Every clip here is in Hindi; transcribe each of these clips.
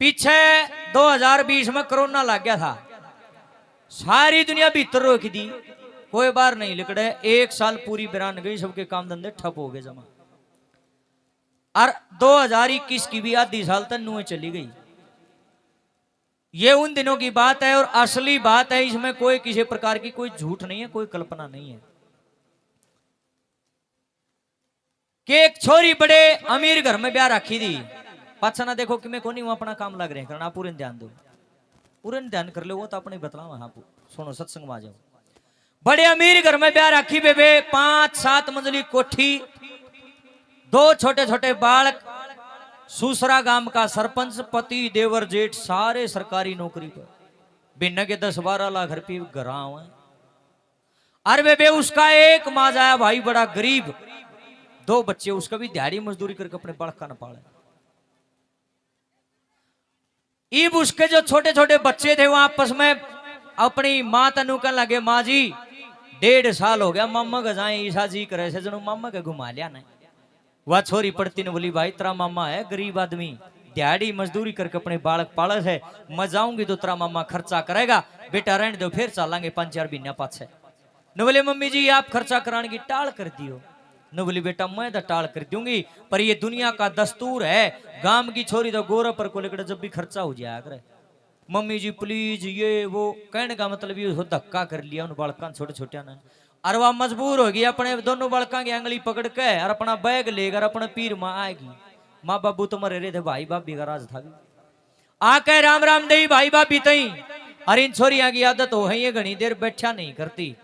पीछे 2020 में कोरोना लग गया था, सारी दुनिया भीतर रोक दी, कोई बाहर नहीं निकले। एक साल पूरी बिरान गई, सबके काम धंधे ठप हो गए जमा। और 2021 की भी आधी साल तक नुए चली गई। ये उन दिनों की बात है और असली बात है, इसमें कोई किसी प्रकार की कोई झूठ नहीं है, कोई कल्पना नहीं है। कि एक छोरी बड़े अमीर घर में ब्याह रखी थी। पाछा ना देखो कि मैं को नहीं हूं, अपना काम लग रहे हैं करना, पूरे ध्यान दो, पूरे ध्यान कर लो, वो तो अपने बतलावा। हाँ सुनो, सत्संग में आ जाओ। बड़े अमीर घर में ब्याह रखी बेबे, 5-7 मंजिली कोठी, 2 छोटे छोटे बालक, सूसरा गांव का सरपंच, पति देवर जेठ सारे सरकारी नौकरी पर, बिना के 10-12 लाख रुपये घराव है। अरे बेबे उसका एक माँ जाया भाई, बड़ा गरीब, 2 बच्चे, उसका भी दिहाड़ी मजदूरी करके अपने बालक का न पाले। इब उसके जो छोटे छोटे बच्चे थे वो आपस में अपनी माँ तनु कहने लगे, माँ जी 1.5 साल हो गया मामा का जाए ईसा जी करे से जनो मामा के घुमा लिया नहीं। वह छोरी पड़ती ने बोली, भाई तेरा मामा है गरीब आदमी, दिहाड़ी मजदूरी करके अपने बालक पालस है, मैं जाऊंगी तो तेरा मामा खर्चा करेगा, बेटा रहने दो फिर चलेंगे 5-4 महीना पाछे। न बोले मम्मी जी आप खर्चा कराने की टाल कर दियो। न बोली बेटा मैं तो टाल कर दूंगी, पर ये दुनिया का दस्तूर है, गांव की छोरी तो गोरा पर को लेकर जब भी खर्चा हो जाया करे। मम्मी जी प्लीज, ये वो कहने का मतलब ये धक्का कर लिया उन बालकान छोटे छोटे ने। और वह मजबूर हो गई अपने दोनों बालका की अंगली पकड़ के और अपना बैग लेकर अपने पीर माँ आएगी। माँ बाबू तो मरे रहे थे, भाई भाभी का राज था। आके राम राम दे भाई भाभी तई। और इन छोरिया की आदत हो है, ये घनी देर बैठा नहीं करती,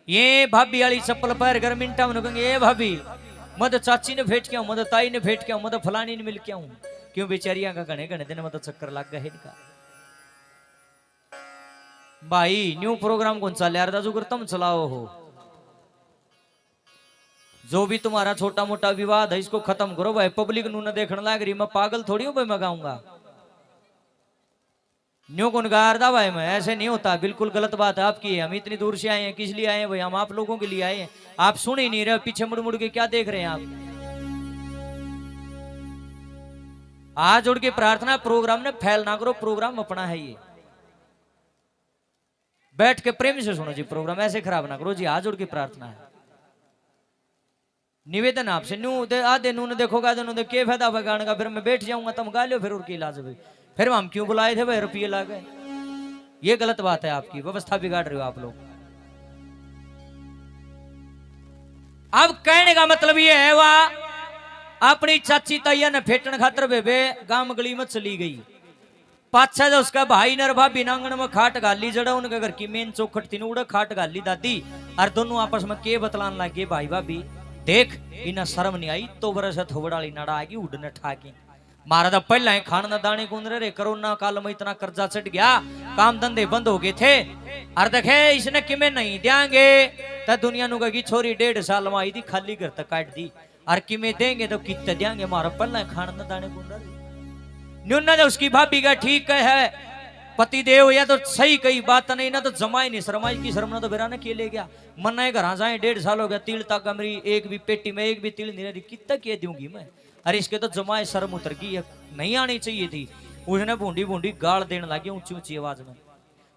ये भाभी वाली चप्पल पैर कर मिनटा में कहेंगे, ये भाभी मत चाची ने भेंट क्या, मत ताई ने भेंट क्या, मत फलानी ने मिल क्या हूं। क्यों बेचारिया का घने घने दिन मत चक्कर लग गए इनका। भाई न्यू प्रोग्राम कौन सा यार दाजू कर तुम चलाओ हो, जो भी तुम्हारा छोटा मोटा विवाद है इसको खत्म करो भाई। पब्लिक नू न देखने लग रही, मैं पागल थोड़ी हूं भाई मैं गाऊंगा। न्यू कौन गारदा भाई, मैं ऐसे नहीं होता, बिल्कुल गलत बात है आपकी। हम इतनी दूर से आए हैं, किस लिए आए हैं भाई? हम आप लोगों के लिए आए हैं। आप सुन ही नहीं रहे, पीछे मुड़ मुड़ के क्या देख रहे हैं आप? आज जोड़ के प्रार्थना, प्रोग्राम ने फैल ना करो, प्रोग्राम अपना है ये। बैठ के प्रेम से सुनो जी, प्रोग्राम ऐसे खराब ना करो जी। आज जोड़ के प्रार्थना है, निवेदन आपसे। न्यू आधे नू ने देखोगा तो क्या फायदा भाई गाने का, फिर मैं बैठ जाऊंगा तुम गा लो, फिर और की इलाज भाई, फिर हम क्यों बुलाए थे भाई, रुपये ला गए। ये गलत बात है, आपकी व्यवस्था बिगाड़ रहे हो आप लोग। अब कहने का मतलब ये है, वह अपनी चाची तैया ने फेटन खातर बेबे गांव गली में चली गई। पाछा जो उसका भाई नर भाभी नांगन में खाट गाली, जड़ा उनके घर की मेन चौखट थी उड़ा खाट गाली दादी। और दोनों आपस में के बतलान लग गए, भाई भाभी देख इन्हें शर्म नहीं आई तो बरस थोबड़ाली नड़ा आगी उड़ने ठाकी। मारा तो पहला ही खान न दाने गुंद रहे, कोरोना काल में इतना कर्जा चढ़ गया, काम धंधे बंद हो गए थे। और देखे इसने किमें नहीं देंगे तो दुनिया नु कही छोरी 1.5 साल में आई थी, खाली घर तक काट दी। और किमें देंगे तो कितने देंगे, मारा पहला ही खान न दाने गुंद रहे। न्यूना ने उसकी भाभी का ठीक है, पति देव या तो सही कही बात नहीं ना तो जमाई नहीं, शरमाई की शर्म ना तो बेरा ने के ले गया। मन्ना घर जाए 1.5 साल हो गया, तिल तक मेरी एक भी पेटी में एक भी तिल नहीं रही, कितना के दूंगी मैं। अरे इसके तो जमाए शर्म उतर गई, नहीं आनी चाहिए थी। उसने बूंदी बूंदी गाड़ देने लगी ऊंची ऊंची आवाज में।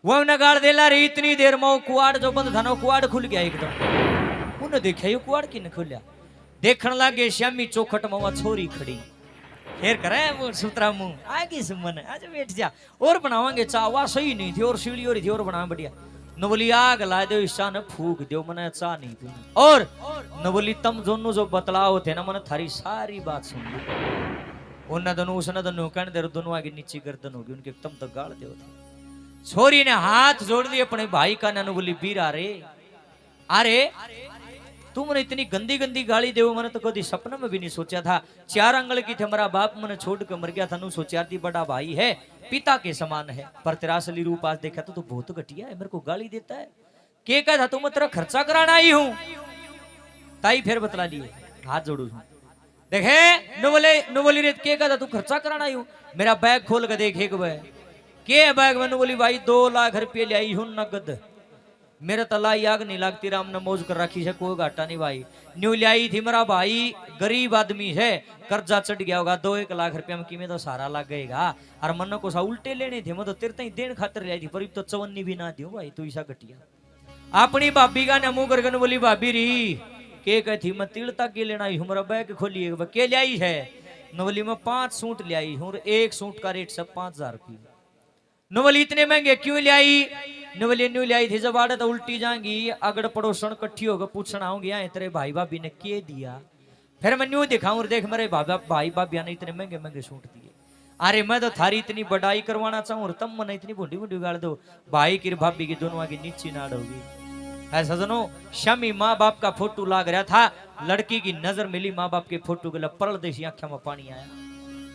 वो उन्हें गाड़ दे ला रही, इतनी देर में कुआड़ जो बंद था ना कुआड़ खुल गया एकदम। उन्हें देखा ये कुआड़ की न खुलिया, देखने लगे श्यामी चौखट में वह छोरी खड़ी। फिर करे वो सुतरा मुंह आगे सुमन आज बैठ जा और बनावांगे चाह, वह सही नहीं थी और सीढ़ी हो रही थी और बना बढ़िया। न बोली आग ला दो इस चाह ने फूक दो, मैंने चाह नहीं पी। और न बोली तुम दोनों जो बतलाओ थे ना, मैंने थारी सारी बात सुन ली। उन दोनों उसने दोनों कहने दे दोनों आगे नीचे गर्दन होगी उनके, तुम तक गाड़ दो। छोरी ने हाथ जोड़ दिए अपने भाई का, न बोली बीरा रे, अरे तुमने इतनी गंदी गंदी गाली दे, मैंने तो कभी सपना में भी नहीं सोचा था। 4 अंगल की थे, मेरा बाप मैंने छोड़ कर मर गया था, नू सोचा थी बड़ा भाई है, पिता के समान है, पर तेरा असली रूप आज देखा तो बहुत घटिया है, मेरे को गाली देता है। के कहा था तुम तेरा खर्चा कराना आई हूं, ताई फिर बतला लिए, हाथ जोड़ू देखे नु बोली रे, के कहा था तू खर्चा कराना आई हूं, मेरा बैग खोल के देखे के बैग में। नु बोली भाई 2 लाख रुपये ले आई हूं नगद, मेरे तलाई आग नहीं लगती, राम ने मौज कर रखी है, कोई घाटा नहीं भाई। न्यू लाई थी मेरा भाई, गरीब आदमी है, कर्जा चढ़ गया होगा 2-1 लाख रुपया में, किमें तो सारा लग गएगा। और मन को सा उल्टे लेने थे, मैं तो तेरे तई देन खातर लाई थी, पर तो 54 भी ना दियो भाई, तू ऐसा घटिया। अपनी भाभी का नमू करके बोली, भाभी री के कहती मैं तिल तक के लेना आई हूँ, मेरा बैग खोलिए, के लाई है नवली में 5 सूट ले आई हूँ, एक सूट का रेट सब 5000 रुपये। नवली इतने महंगे क्यों ले आई? नवली न्यू ले आई थी, जब आड़े तो उल्टी जाएंगी, अगड़ पड़ोसन इकट्ठी होकर पूछना होंगे यहाँ तेरे भाई भाभी ने के दिया। फिर मैं न्यू दिखाऊं, देख मेरे भाई भाभी ने इतने महंगे महंगे सूट दिए। अरे मैं तो थारी इतनी बड़ाई करवाना चाहूँ और तुम मैंने इतनी बुढ़ी बुढ़ी गाड़ दो, भाई की भाभी की दोनों की नीची नाड़ होगी। ऐसा सुनो, शमी माँ बाप का फोटो लाग रहा था, लड़की की नजर मिली माँ बाप के फोटो के लिए, परदेसी आंखों में पानी आया।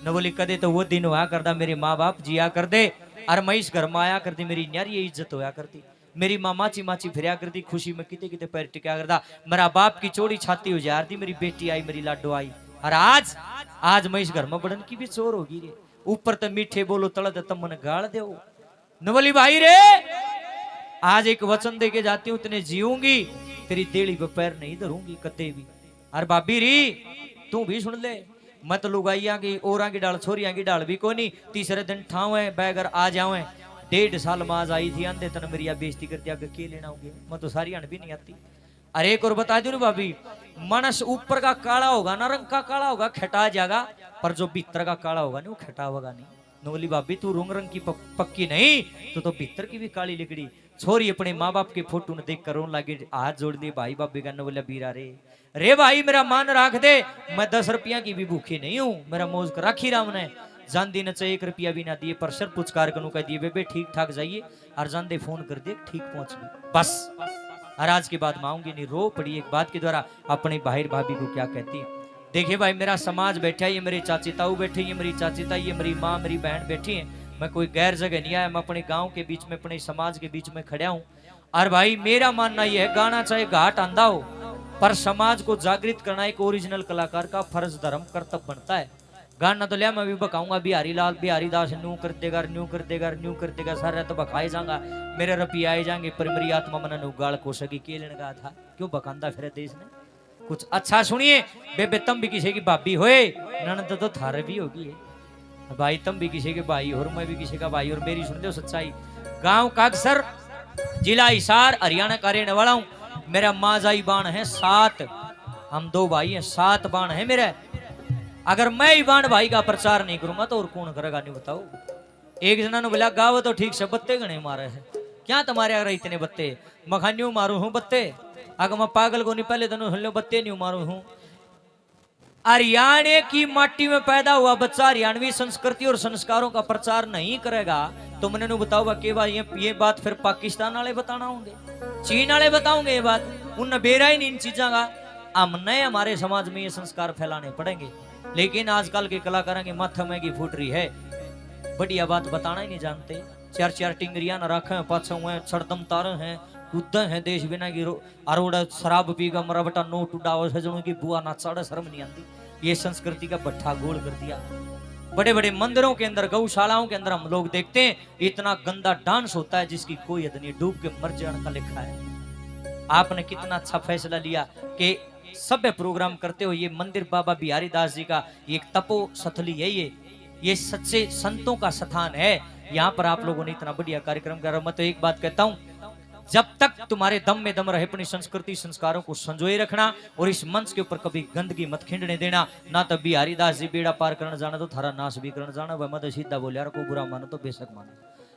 न बोली कदे तो वो दिन हुआ करता मेरे माँ बाप जिया कर दे, और मैं इस घर में आया करती, मेरी न्यारी ये इज्जत होया करती, मेरी माँ माची माची फिरया करती, खुशी में किते किते पैर टिका करता, मेरा बाप की चोड़ी छाती उजारती, मेरी बेटी आई, मेरी लाडो आई। और आज मैं इस घर में बड़न की भी चोर होगी रे, ऊपर तो मीठे बोलो तड़ दे तम मन गाड़ दे। न बोली भाई रे, आज एक वचन दे के जाती हूँ, तेने जीऊंगी, तेरी देली पे पैर नहीं धरूंगी कते भी। अरे भाभी री तू भी सुन ले, मत लुगाइया की औरा की डाल छोरिया की डाल भी को नहीं, तीसरे दिन ठावे बैगर आ जावे। 1.5 साल माज आई थी, आंधे तन मेरी बेइज्जती करती, आगे के लेना होगे, मैं तो सारी भी नहीं आती। अरे एक और बता दू भाभी, मानस ऊपर का काला होगा ना, रंग का काला होगा खटा जाएगा, पर जो भीतर का काला होगा नहीं वो खटा होगा नहीं। नोली भाभी तू रंग की पक्की नहीं तो भीतर की भी काली लिकड़ी। छोरी अपने माँ बाप के फोटो ने देख कर रोन लगे, हाथ जोड़ दिए भाई बाबे का, बोला बीरा रे भाई मेरा मान राख दे, मैं 10 रुपया की भी भूखी नहीं हूँ, मेरा मौज कर राखी राम ने। जान दी न 1 रुपया भी ना दिए, पर सर पुचकार कनु कह दिए बेबे ठीक ठाक जाइए, और जान दे फोन कर दिए ठीक पहुंच गई बस। और आज के बाद मांगूंगी नहीं, रो पड़ी एक बात के द्वारा अपने बाहर भाभी को क्या कहती है। देखिए भाई मेरा समाज बैठा है, ये मेरी चाची ताऊ बैठी है, मेरी चाची ताई, ये मेरी माँ मेरी बहन बैठी है, मैं कोई गैर जगह नहीं आया, मैं अपने गांव के बीच में अपने समाज के बीच में खड़ा हूँ। और भाई मेरा मानना यह है, गाना चाहे घाट आंधा हो, पर समाज को जागृत करना एक ओरिजिनल कलाकार का फर्ज धर्म कर्तव्य बनता है। गाना तो लिया मैं भी बकाऊंगा, बिहारी लाल बिहारी दास न्यू कर देगा न्यू कर देगा न्यू कर देगा, सारा तो बखाए जाऊंगा, मेरे रुपये आए जाएंगे, पर मेरी आत्मा मन उगाड़ को सकी के लेने का था, क्यों बकांदा फिर देश ने। कुछ अच्छा सुनिए, बेबे तुम भी किसी की भाभी होए, ननद तो थारे भी होगी भाई, तुम भी किसी के भाई और मैं भी किसी का भाई, और मेरी सुन दो सच्चाई। गांव कागसर जिला हिसार हरियाणा का रहने वाला हूँ, मेरा माजाई बाण है 7, हम 2 भाई हैं, 7 बाण है मेरे। अगर मैं ही बाण भाई का प्रचार नहीं करूंगा तो और कौन करेगा नहीं बताओ। एक जना ने बोला गाँव तो ठीक से बत्ते गणे मारे है, क्या तुम्हारे अगर इतने बत्ते, मखान्यू मारू हूँ बत्ते, अगर मैं पागल को नहीं पहले तो बत्ते नहीं मारू हूँ। हरियाणा की माटी में पैदा हुआ बच्चा हरियाणवी संस्कृति और संस्कारों का प्रचार नहीं करेगा तो मैंने बताऊंगा कि भाई ये बात फिर पाकिस्तान वाले बताना होंगे, चीन वाले बताओगे ये बात, उन बेरा ही नहीं इन चीजों का। हमने हमारे समाज में ये संस्कार फैलाने पड़ेंगे, लेकिन आजकल के कलाकारों की माथा में की फूट रही है, बढ़िया बात बताना ही नहीं जानते। 4 टिंगरिया न रखे पाछे हुए छड़दम तारे हैं, कूदे हैं देश बिना की अरोड़ा शराब पी का मरा बटा नोट उड़ाओ सजनों की बुआ ना चढ़े, शर्म नहीं आती। ये संस्कृति का भट्ठा गोल कर दिया। बड़े बड़े मंदिरों के अंदर गौशालाओं के अंदर हम लोग देखते हैं इतना गंदा डांस होता है जिसकी कोई हद नहीं, डूब के मर जाने का लिखा है। आपने कितना अच्छा फैसला लिया कि सभ्य प्रोग्राम करते हो, ये मंदिर बाबा बिहारी दास जी का एक तपो स्थली है, ये सच्चे संतों का स्थान है, यहाँ पर आप लोगों ने इतना बढ़िया कार्यक्रम करा। मैं तो एक बात कहता हूँ, जब तक तुम्हारे दम में दम रहे अपनी संस्कृति संस्कारों को संजोए रखना और इस मंच के ऊपर कभी गंदगी मत खिंडने देना। ना तो बिहारी दास जी बेड़ा पार करने जाना तो थारा नाश भी करने जाना। वह मत सीधा बोले यार, को बुरा मानो तो बेशक मानो।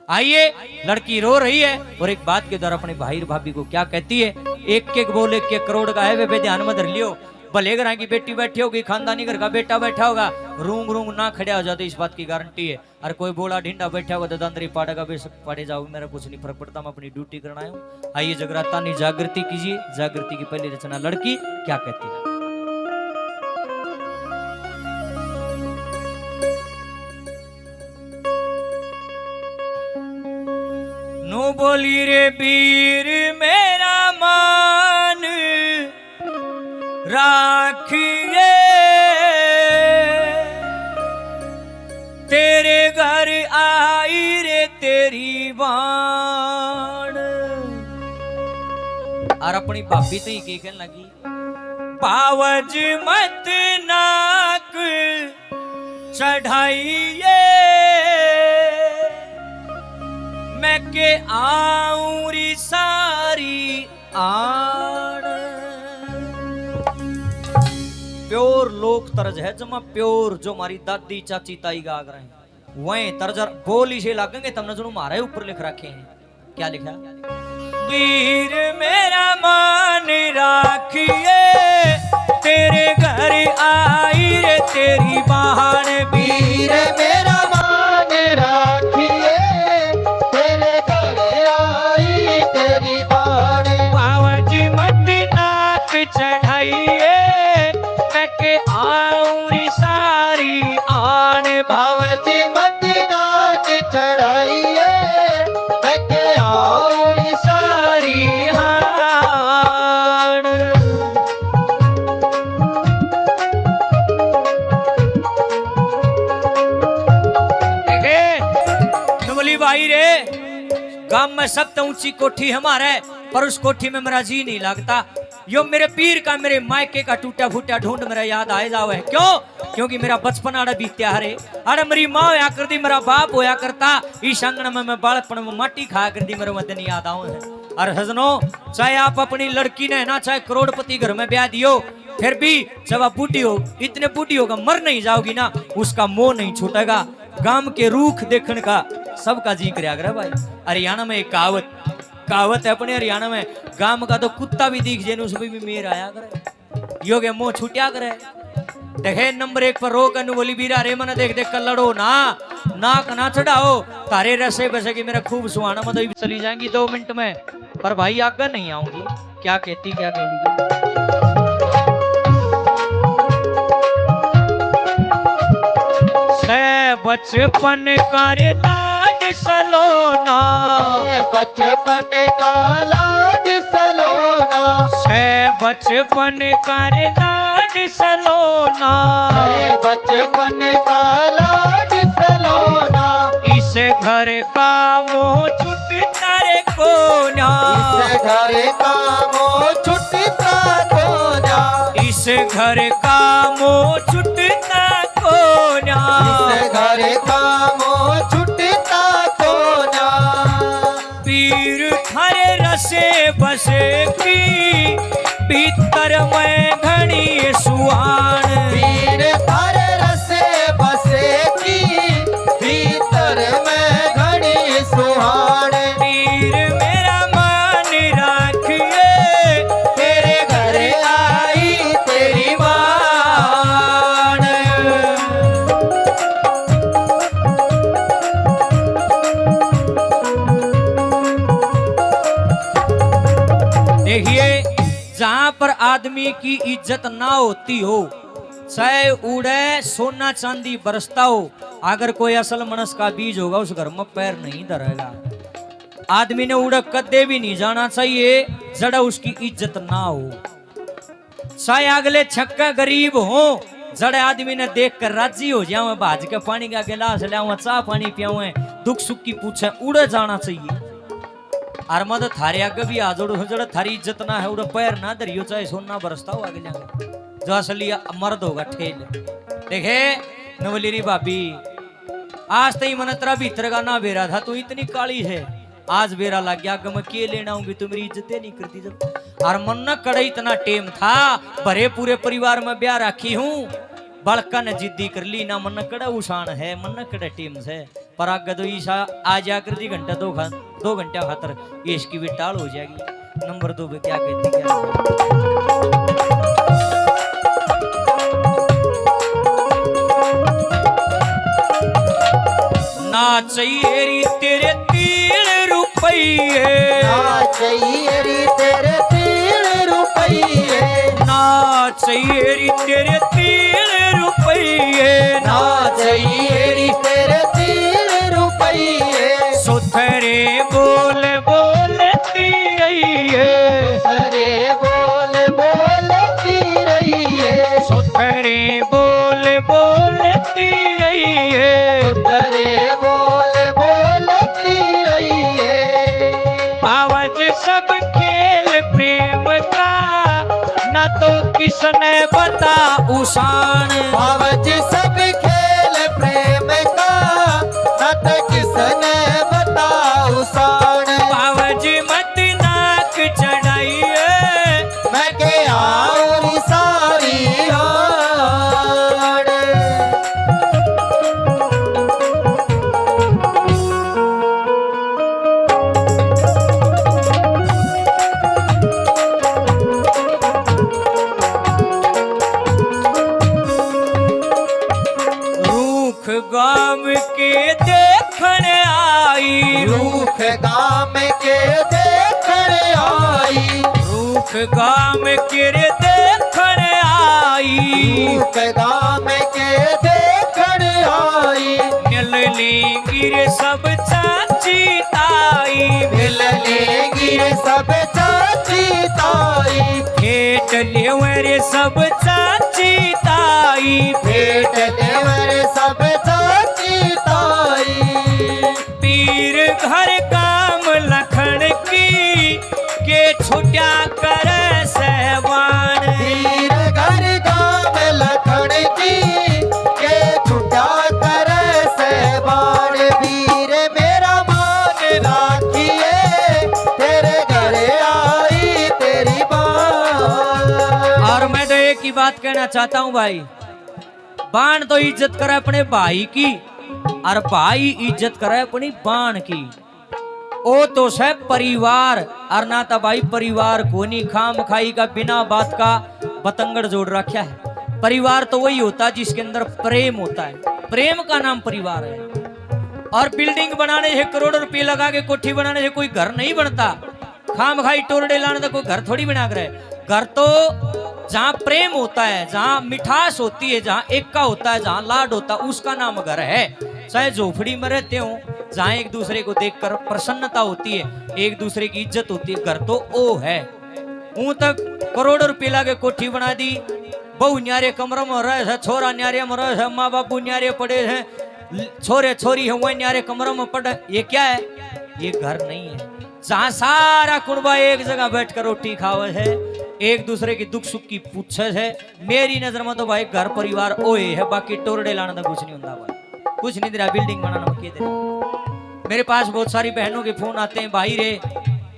आइए, लड़की रो रही है और एक बात के द्वारा अपने भाई भाभी को क्या कहती है, एक बोले 1 करोड़ का है वे ध्यान में धर लियो। भले घर की बेटी बैठी होगी, खानदानी घर का बेटा बैठा होगा, रूंग रूंग ना खड़ा हो जाते, इस बात की गारंटी है। और कोई बोला ढिंडा बैठा होगा तो दांदरी पाड़ेगा, बेशक पड़े जाओ, मेरा कुछ नहीं फर्क पड़ता, मैं अपनी ड्यूटी करना है। आइए जगराता नहीं जागृति कीजिए। जागृति की पहली रचना लड़की क्या कहती है। नो बोली रे वीर मेरा मान राखिए, तेरे घर आई रे तेरी बाण, अपनी भाभी तो ही कहने लगी, पावज मत नाक चढ़ाइए, मैं के आऊरी सारी आड़। प्योर लोक तर्ज है, जमा प्योर जो हमारी दादी चाची ताई गा रहे हैं वही तर्ज बोल इसे लगेंगे। तमने जो हमारे ऊपर लिख रखे हैं, क्या लिखा? वीर मेरा मान राखिए, तेरे घर आई रे तेरी बहन। वीर मेरा मान राखिए, तेरे घर आई तेरी बहन। पावज मत नाक चढ़ाइए, मैं के आऊरी सारी आन। पावज मत नाक चढ़ाइए, मैं के आऊरी सारी हाण। नवली भाई रे, गांव में सबसे ऊंची कोठी हमारे, पर उस कोठी में मेरा जी नहीं लगता। यो मेरे पीर का, मेरे मायके का टूटा फूटा ढूंढ मेरा याद आए जावे। क्यों? क्योंकि मेरा बचपन आड़ा बीत्या हरे। अरे मेरी माँ होया करती, मेरा बाप होया करता। इस आंगन में मैं बालपन में माटी खाया करती, मेरे मध्य नहीं याद आवे है। अरे हजनो, चाहे आप अपनी लड़की ने ना चाहे करोड़पति घर में ब्याह दियो, फिर भी जब आप बूढ़ी हो, इतने बूढ़ी होगा मर नहीं जाओगी ना, उसका मोह नहीं छूटेगा। गांव के रूख देखने का सबका जी कराया करे भाई। हरियाणा में एक कहावत है अपने हरियाणा में, गांव का तो कुत्ता भी दिख जाए उसमें भी मेर आया करे, योगे मोह छूटिया करे। देखे नंबर 1 पर रोक अनु बोली बीरा रे मन देख देख कर लड़ो ना, नाक ना चढ़ाओ, तारे रसे बसे की मेरा खूब सुहाना मत चली जाएंगी 2 मिनट में, पर भाई आगे नहीं आऊंगी। क्या कहती क्या कहेगी? बचपन का रे लाड सलोना, बचपन का लाड सलोना, बचपन का रे लाड सलोना, बचपन का लाड सलोना। इस घर का वो छुटता रे कोना, इस घर का वो छुटता कोना, इस घर का वो छुटता कोना, इस घर का वो छुटता कोना। पीर थारे रसे बसे की, भीतर में घनी सुहान। पीर थारे रसे बसे की, भीतर में घनी सुहान। पीर मेरा मान राखिए, तेरे घर आई तेरी बाण। देखिए, जहां पर आदमी की इज्जत ना होती हो, चाहे उड़े सोना चांदी बरसता हो, अगर कोई असल मनस का बीज होगा उस घर में पैर नहीं धरेगा। आदमी ने उड़क कदे भी नहीं जाना चाहिए जड़ा उसकी इज्जत ना हो। चाहे अगले छक्का गरीब हो, जड़े आदमी ने देख कर राजी हो जाए, भाज के पानी का गिलास लिया, चाह पानी पियावे, दुख सुख की पूछे, उड़े जाना चाहिए। और मत थारे आगे भी आजोड़ हो, जड़ा थारी इज्जत ना है उड़े पैर ना धरियो, चाहे सोना बरसता हो आगे जाके, जो असली मर्द होगा ठेल। देखे नवलीरी भाभी, आज तई मन तेरा भीतर का ना बेरा था, तू इतनी काली है, आज बेरा लग गया, मैं के लेना हूँ, तू मेरी इज्जतें नहीं करती। जब और मन न कड़ा इतना टेम था, भरे पूरे परिवार में ब्याह राखी हूँ, बड़का ने जिद्दी कर ली ना, मन कड़ा उशान है, मन कड़ा टेम से, पर आगे तो ईशा आ जाकर 2 घंटा 2 घंटे खातर ये इसकी भी टाल हो जाएगी। नंबर 2 पे क्या कहती क्या? ना चाहिए तेरे 3 रुपये, ना चाहिए री तेरे 3 रुपये, ना चाहिए तेरे 3 रुपये, ना चाहिए री तेरे 3 रुपये। सुथरे बोलती रही है, अरे बोलती रही है, सुथरे बोलती रही है, अरे बोलती रही है। आवाज सब खेल प्रेम किसने बता उसान बाबूजी सब खेल प्रेम का नत किसने बताऊ शान बाबूजी मत नाक चढ़ाइए मैं के और सारी हाड़ रूख गाम के देखण आई रूख गाम के देखण आई रूख गाम के रे देखण आई रूख गाम के देखण आई मिल लेंगी रे सब चाची ताई मिल लेंगी रे सब चाची ताई भेट लेवे रे सब चाची ताई भेट देवर सब चाची ताई पीर घर काम लखन की के छुट्या कर सहवान वीर घर गाम लखन की के छुटा कर सहबान वीर मेरा मान राखिए तेरे घर आई तेरी बात और मैं तो एक ही बात कहना चाहता हूँ भाई बाण तो इज्जत करे अपने भाई की और भाई इज्जत करे अपनी बाण की ओ तो है परिवार और ना तो भाई परिवार को नहीं खाम खाई का बिना बात का बतंगड़ जोड़ रखा है परिवार तो वही होता है जिसके अंदर प्रेम होता है प्रेम का नाम परिवार है और बिल्डिंग बनाने से करोड़ों रुपए लगा के कोठी बनाने से कोई घर नहीं बनता खाम खाई टोरडे लाने तो कोई घर थोड़ी बना कर घर तो जहाँ प्रेम होता है जहाँ मिठास होती है जहाँ एक का होता है जहाँ लाड होता है उसका नाम घर है चाहे झोपड़ी में रहते हो जहाँ एक दूसरे को देखकर प्रसन्नता होती है एक दूसरे की इज्जत होती है घर तो ओ है ऊं तक करोड़ों रुपये लागे कोठी बना दी बहु न्यारे कमरों में रहे है छोरा न्यारे में रहे है माँ बापू न्यारे पड़े हैं छोरे छोरी है वही न्यारे कमरों में पड़े ये क्या है ये घर नहीं है जहाँ सारा कुनबा एक जगह बैठ कर रोटी खावे है एक दूसरे की दुख सुख की पूछे है मेरी नजर में तो भाई घर परिवार ओए है बाकी टोरडे लाना तो कुछ नहीं होता भाई कुछ नहीं दे रहा बिल्डिंग बनाना में दे रहा मेरे पास बहुत सारी बहनों के फोन आते हैं भाई रे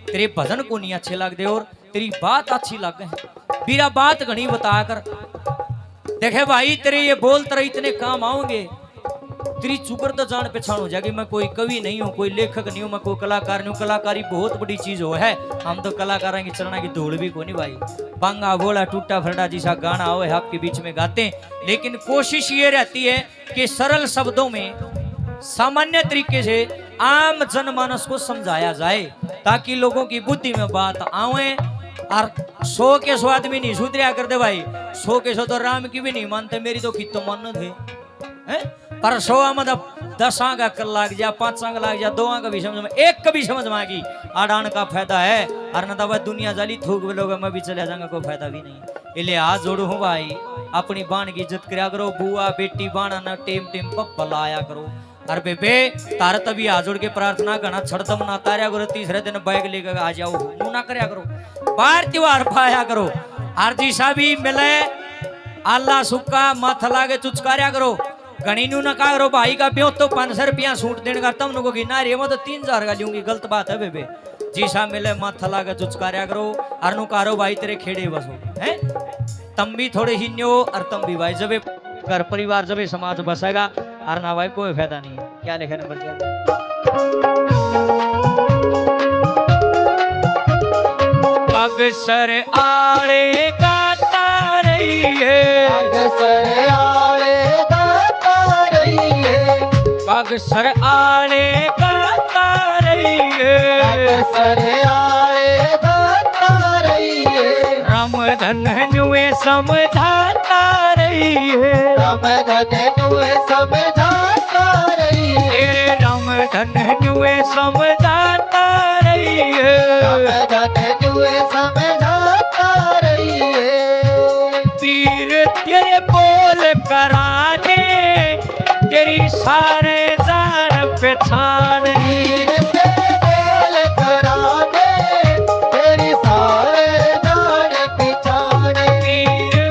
तेरे भजन को नहीं अच्छे लगते और तेरी बात अच्छी लगे मेरा बात घनी बता कर देखे भाई तेरे ये बोल तेरे इतने काम आओगे तेरी चुकर तो जान पहचान हो जाएगी मैं कोई कवि नहीं हूँ कोई लेखक नहीं हूँ मैं कोई कलाकार नहीं हूँ कलाकारी बहुत बड़ी चीज हो है हम तो कलाकारों की चरणा की धूल भी कोई नहीं भाई बांगा बोला टूटा फरडा जैसा गाना हो है आपके बीच में गाते हैं लेकिन कोशिश ये रहती है कि सरल शब्दों में सामान्य तरीके से आम जनमानस को समझाया जाए ताकि लोगों की बुद्धि में बात आवे और 100 के 100 आदमी नहीं सुधरिया कर दे भाई 100 के 100 तो राम की भी नहीं मानते मेरी तो कित मन थे पर 100 मतलब 10 का कर लाग जा 5 का लाग जा 2 का भी समझ में एक का भी समझ में आएगी आडान का फायदा है और न तो दुनिया जाली थूक लोग मैं भी चले जाऊंगा कोई फायदा भी नहीं इसलिए हाथ जोड़ू हूँ भाई अपनी बाण की इज्जत करा करो बुआ बेटी बाणा न टेम टेम पलाया करो और बेबे तार तभी हाथ जोड़ के प्रार्थना करना छड़तम ना तारा करो तीसरे दिन बैग लेकर आ जाओ मुंह ना करया करो बार त्योहार पाया करो और जीसा भी मिले अल्लाह सुक्का माथा लागे चुचकार्या करो घनी नू ना करो भाई का ब्यों तो 500 रुपया सूट देने का तम नुको गिना रे मैं तो 3000 का लूंगी गलत बात है बेबे जीसा मिले माथा लागे चुचकार्या करो और नु कारो भाई तेरे खेड़े बसो हैं तम भी थोड़े ही न्यो और तम भी भाई जब घर परिवार जब समाज बसेगा और ना भाई कोई फायदा नहीं है क्या लिखे नंबर अगसर आड़े गाता रही है अगसर आले गाता रही है अगसर आड़े गाता रही है अगसर आले गाता रही है राम धन नुए समझाता रही है राम धन नुए समझाता रही है तेरे राम धन नुए समझाता रही है राम धन नुए समझाता रही है तीर तेरे बोल कराने तेरी सारे जान पहचान तीर तेरे बोल कराने तेरी सारे जान पहचाने तीर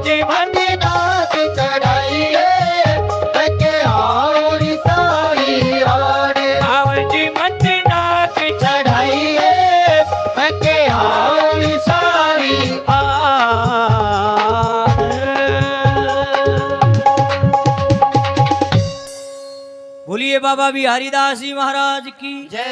जी मंदी नाथ चढ़ाई के और साई आड़े बावन जी मंदी नाथ चढ़ाई के और साई बोलिए बाबा बिहारी दास जी महाराज की जय